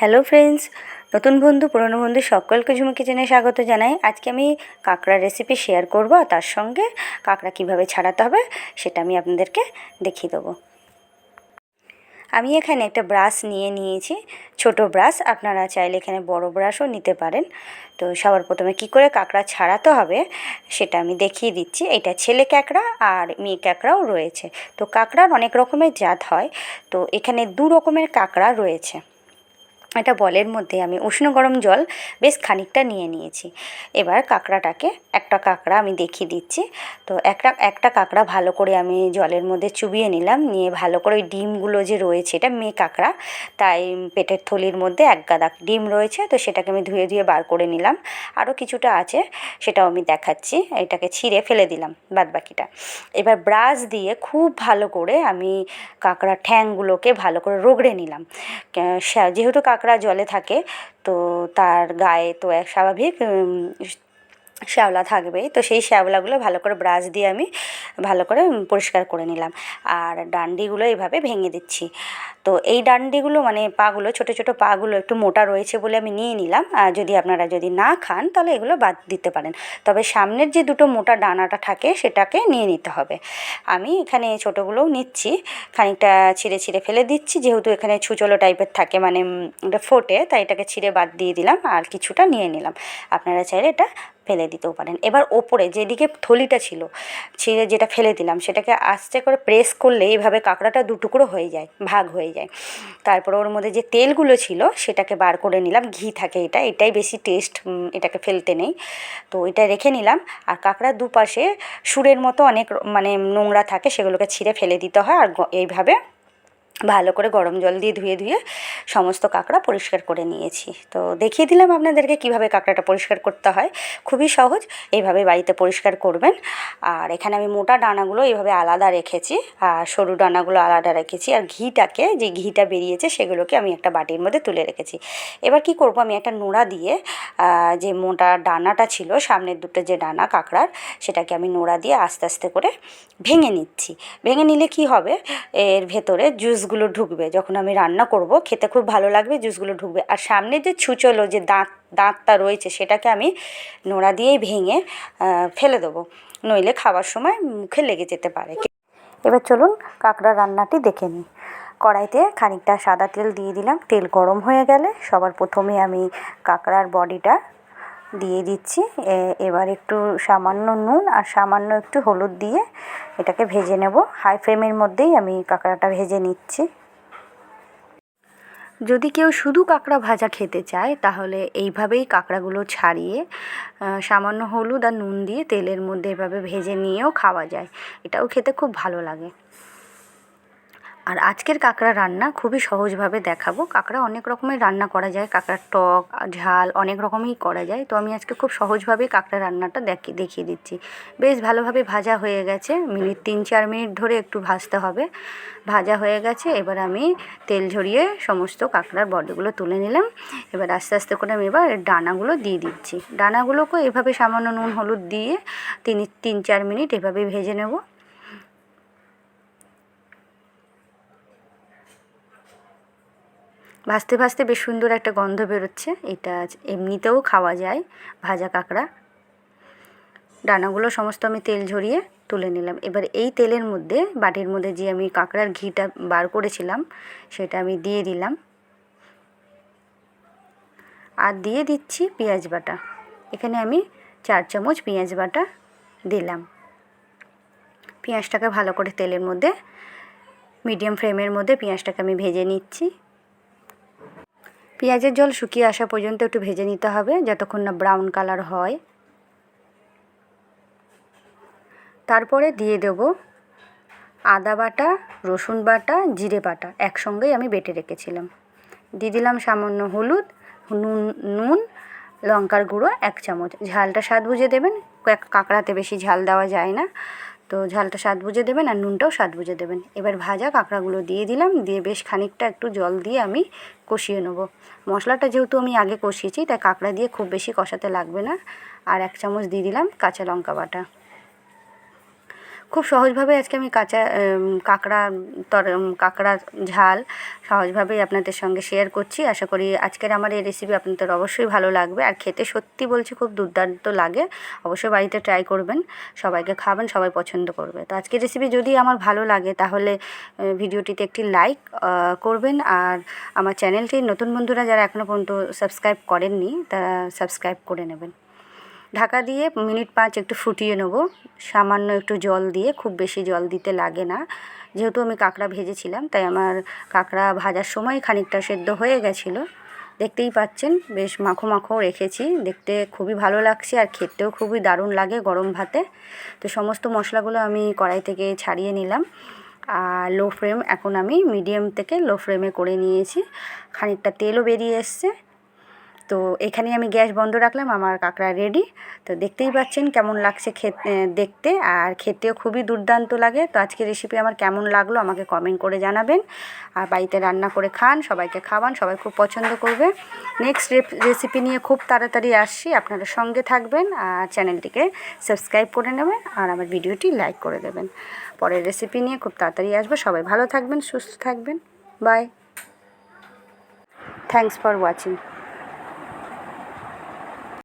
Hello friends, নতুন বন্ধু পুরনো বন্ধু সকলকে ঝুমু কিচেনে স্বাগত জানাই। আজকে আমি কাঁকড়ার রেসিপি শেয়ার করব, আর তার সঙ্গে কাঁকড়া কীভাবে ছাড়াতে হবে সেটা আমি আপনাদেরকে দেখিয়ে দেবো। আমি এখানে একটা ব্রাশ নিয়েছি, ছোট ব্রাশ। আপনারা চাইলে এখানে বড় ব্রাশও নিতে পারেন। তো সবার প্রথমে কি করে কাঁকড়া ছাড়াতে হবে সেটা আমি দেখিয়ে দিচ্ছি। এটা ছেলে কাঁকড়া আর মেয়ে কাঁকড়াও রয়েছে। তো কাঁকড়ার অনেক রকমের জাত হয়, তো এখানে দু রকমের কাঁকড়া রয়েছে। একটা বলের মধ্যে আমি উষ্ণ গরম জল বেশ খানিকটা নিয়েছি। এবার কাঁকড়াটাকে, একটা কাঁকড়া আমি দেখিয়ে দিচ্ছি। তো একটা কাঁকড়া ভালো করে আমি জলের মধ্যে চুবিয়ে নিলাম, নিয়ে ভালো করে ওই ডিমগুলো যে রয়েছে, এটা মেয়ে কাঁকড়া, তাই পেটের থলির মধ্যে এক গাদা ডিম রয়েছে, তো সেটাকে আমি ধুয়ে বার করে নিলাম। আরও কিছুটা আছে, সেটাও আমি দেখাচ্ছি। এটাকে ছিঁড়ে ফেলে দিলাম বাদবাকিটা। এবার ব্রাশ দিয়ে খুব ভালো করে আমি কাঁকড়ার ঠ্যাংগুলোকে ভালো করে রগড়ে নিলাম। যেহেতু কাঁকড়া জলে থাকে, তো তার গায়ে তো এক স্বাভাবিক শ্যাওলা থাকবেই, তো সেই শ্যাওলাগুলো ভালো করে ব্রাশ দিয়ে আমি ভালো করে পরিষ্কার করে নিলাম। আর ডান্ডিগুলো এইভাবে ভেঙে দিচ্ছি। তো এই ডান্ডিগুলো মানে পাগুলো, ছোটো ছোটো পাগুলো একটু মোটা রয়েছে বলে আমি নিয়ে নিলাম। আর আপনারা যদি না খান তাহলে এগুলো বাদ দিতে পারেন, তবে সামনের যে দুটো মোটা ডানাটা থাকে সেটাকে নিয়ে নিতে হবে। আমি এখানে ছোটোগুলোও নিচ্ছি, খানিকটা ছিঁড়ে ফেলে দিচ্ছি, যেহেতু এখানে ছুচলো টাইপের থাকে, মানে এটা ফোটে, তাই এটাকে ছিঁড়ে বাদ দিয়ে দিলাম, আর কিছুটা নিয়ে নিলাম। আপনারা চাইলে এটা ফেলে দিতেও পারেন। এবার ওপরে যেদিকে থলিটা ছিল ছিঁড়ে যেটা ফেলে দিলাম, সেটাকে আস্তে করে প্রেস করলে এইভাবে কাঁকড়াটা দুটুকরো হয়ে যায়, ভাগ হয়ে যায়। তারপর ওর মধ্যে যে তেলগুলো ছিল সেটাকে বার করে নিলাম। ঘি থাকে, এটাই বেশি টেস্ট, এটাকে ফেলতে নেই। তো এটা রেখে নিলাম। আর কাঁকড়ার দুপাশে সুরের মতো অনেক মানে নোংরা থাকে, সেগুলোকে ছিঁড়ে ফেলে দিতে হয়। আর এইভাবে ভালো করে গরম জল দিয়ে ধুয়ে সমস্ত কাঁকড়া পরিষ্কার করে নিয়েছি। তো দেখিয়ে দিলাম আপনাদেরকে কিভাবে কাঁকড়াটা পরিষ্কার করতে হয়। খুবই সহজ, এইভাবে বাড়িতে পরিষ্কার করবেন। আর এখানে আমি মোটা ডানাগুলো এইভাবে আলাদা রেখেছি, আর সরু ডানাগুলো আলাদা রেখেছি। আর যে ঘিটা বেরিয়েছে সেগুলোকে আমি একটা বাটির মধ্যে তুলে রেখেছি। এবার কি করব, আমি একটা নোড়া দিয়ে যে মোটা ডানাটা ছিল, সামনের দুটো যে ডানা কাঁকড়ার, সেটাকে আমি নোড়া দিয়ে আস্তে আস্তে করে ভেঙে নিচ্ছি। ভেঙে নিলে কি হবে, এর ভেতরে জুসগুলো ঢুকবে। যখন আমি রান্না করব খেতে খুব ভালো লাগবে, জুসগুলো ঢুকবে। আর সামনে যে ছুঁচলো যে দাঁতটা রয়েছে, সেটাকে আমি নোড়া দিয়েই ভেঙে ফেলে দেবো, নইলে খাওয়ার সময় মুখে লেগে যেতে পারে। এবার চলুন কাঁকড়া রান্নাটি দেখে নিই। কড়াইতে খানিকটা সাদা তেল দিয়ে দিলাম। তেল গরম হয়ে গেলে সবার প্রথমে আমি কাঁকড়ার বডিটা দিয়ে দিচ্ছি। এবার একটু সামান্য নুন আর সামান্য একটু হলুদ দিয়ে এটাকে ভেজে নেব। হাই ফ্লেমের মধ্যেই আমি কাঁকড়াটা ভেজে নিচ্ছি। যদি কেউ শুধু কাঁকড়া ভাজা খেতে চায়, তাহলে এইভাবেই কাঁকড়াগুলো ছাড়িয়ে সামান্য হলুদ আর নুন দিয়ে তেলের মধ্যে এভাবে ভেজে নিয়েও খাওয়া যায়। এটাও খেতে খুব ভালো লাগে। আর আজকের কাঁকড়া রান্না খুবই সহজভাবে দেখাবো। কাঁকড়া অনেক রকমের রান্না করা যায়, কাঁকড়ার টক, ঝাল অনেক রকমই করা যায়। তো আমি আজকে খুব সহজভাবেই কাঁকড়া রান্নাটা দেখিয়ে দিচ্ছি। বেশ ভালোভাবে ভাজা হয়ে গেছে, 3-4 মিনিট ধরে একটু ভাজতে হবে। ভাজা হয়ে গেছে, এবার আমি তেল ঝরিয়ে সমস্ত কাঁকড়ার বডিগুলো তুলে নিলাম। এবার আস্তে আস্তে করে আমি ডানাগুলো দিয়ে দিচ্ছি। ডানাগুলোকে এভাবে সামান্য নুন হলুদ দিয়ে 3-4 মিনিট এভাবে ভেজে নেব। ভাজতে ভাজতে বেশ সুন্দর একটা গন্ধ বেরোচ্ছে। এটা এমনিতেও খাওয়া যায় ভাজা কাঁকড়া। ডানাগুলো সমস্ত আমি তেল ঝরিয়ে তুলে নিলাম। এবার এই তেলের মধ্যে, বাটির মধ্যে যে আমি কাঁকড়ার ঘিটা বার করেছিলাম, সেটা আমি দিয়ে দিলাম। আর দিয়ে দিচ্ছি পেঁয়াজ বাটা। এখানে আমি 4 চামচ পেঁয়াজ বাটা দিলাম। পেঁয়াজটাকে ভালো করে তেলের মধ্যে মিডিয়াম ফ্লেমের মধ্যে পেঁয়াজটাকে আমি ভেজে নিচ্ছি। পেঁয়াজের জল শুকিয়ে আসা পর্যন্ত একটু ভেজে নিতে হবে, যতক্ষণ না ব্রাউন কালার হয়। তারপরে দিয়ে দেব আদা বাটা, রসুন বাটা, জিরে বাটা একসঙ্গেই আমি বেটে রেখেছিলাম। দিয়ে দিলাম সামান্য হলুদ, নুন, লঙ্কার গুঁড়ো 1 চামচ। ঝালটা স্বাদ বুঝে দেবেন, কাঁকড়াতে বেশি ঝাল দেওয়া যায় না, তো ঝালটা স্বাদ বুঝে দেবেন, আর নুনটাও স্বাদ বুঝে দেবেন। এবার ভাজা কাঁকড়াগুলো দিয়ে দিলাম, দিয়ে বেশ খানিকটা একটু জল দিয়ে আমি কষিয়ে নেব। মশলাটা যেহেতু আমি আগে কষিয়েছি, তাই কাঁকড়া দিয়ে খুব বেশি কষাতে লাগবে না। আর 1 চামচ দিয়ে দিলাম কাঁচা লঙ্কা বাটা। খুব সহজভাবে আজকে আমি কাঁকড়া ঝাল সহজভাবেই আপনাদের সঙ্গে শেয়ার করছি। আশা করি আজকের আমার এই রেসিপি আপনাদের অবশ্যই ভালো লাগবে, আর খেতে সত্যি বলছি খুব দুর্দান্ত লাগে। অবশ্যই বাড়িতে ট্রাই করবেন, সবাইকে খাবেন, সবাই পছন্দ করবে। তো আজকের রেসিপি যদি আমার ভালো লাগে তাহলে ভিডিওটিতে একটি লাইক করবেন, আর আমার চ্যানেলটি নতুন বন্ধুরা যারা এখনও পর্যন্ত সাবস্ক্রাইব করেননি তারা সাবস্ক্রাইব করে নেবেন। ঢাকা দিয়ে মিনিট 5 একটু ফুটিয়ে নেব, সামান্য একটু জল দিয়ে, খুব বেশি জল দিতে লাগে না। যেহেতু আমি কাঁকড়া ভেজেছিলাম তাই আমার কাঁকড়া ভাজার সময় খানিকটা সেদ্ধ হয়ে গেছিলো। দেখতেই পাচ্ছেন বেশ মাখো মাখো রেখেছি, দেখতে খুবই ভালো লাগছে আর খেতেও খুবই দারুণ লাগে গরম ভাতে। তো সমস্ত মশলাগুলো আমি কড়াই থেকে ছাড়িয়ে নিলাম, আর লো ফ্লেম এখন আমি মিডিয়াম থেকে লো ফ্লেমে করে নিয়েছি। খানিকটা তেলও বেরিয়ে এসছে। তো এখানেই আমি গ্যাস বন্ধ রাখলাম, আমার কাঁকড়া রেডি। তো দেখতেই পাচ্ছেন কেমন লাগছে দেখতে, আর খেতেও খুবই দুর্দান্ত লাগে। তো আজকের রেসিপি আমার কেমন লাগলো আমাকে কমেন্ট করে জানাবেন, আর বাড়িতে রান্না করে খান, সবাইকে খাওয়ান, সবাই খুব পছন্দ করবে। নেক্সট রেসিপি নিয়ে খুব তাড়াতাড়ি আসছি, আপনারা সঙ্গে থাকবেন আর চ্যানেলটিকে সাবস্ক্রাইব করে নেবেন আর আমার ভিডিওটি লাইক করে দেবেন। পরের রেসিপি নিয়ে খুব তাড়াতাড়ি আসবো। সবাই ভালো থাকবেন, সুস্থ থাকবেন। Bye, thanks for watching.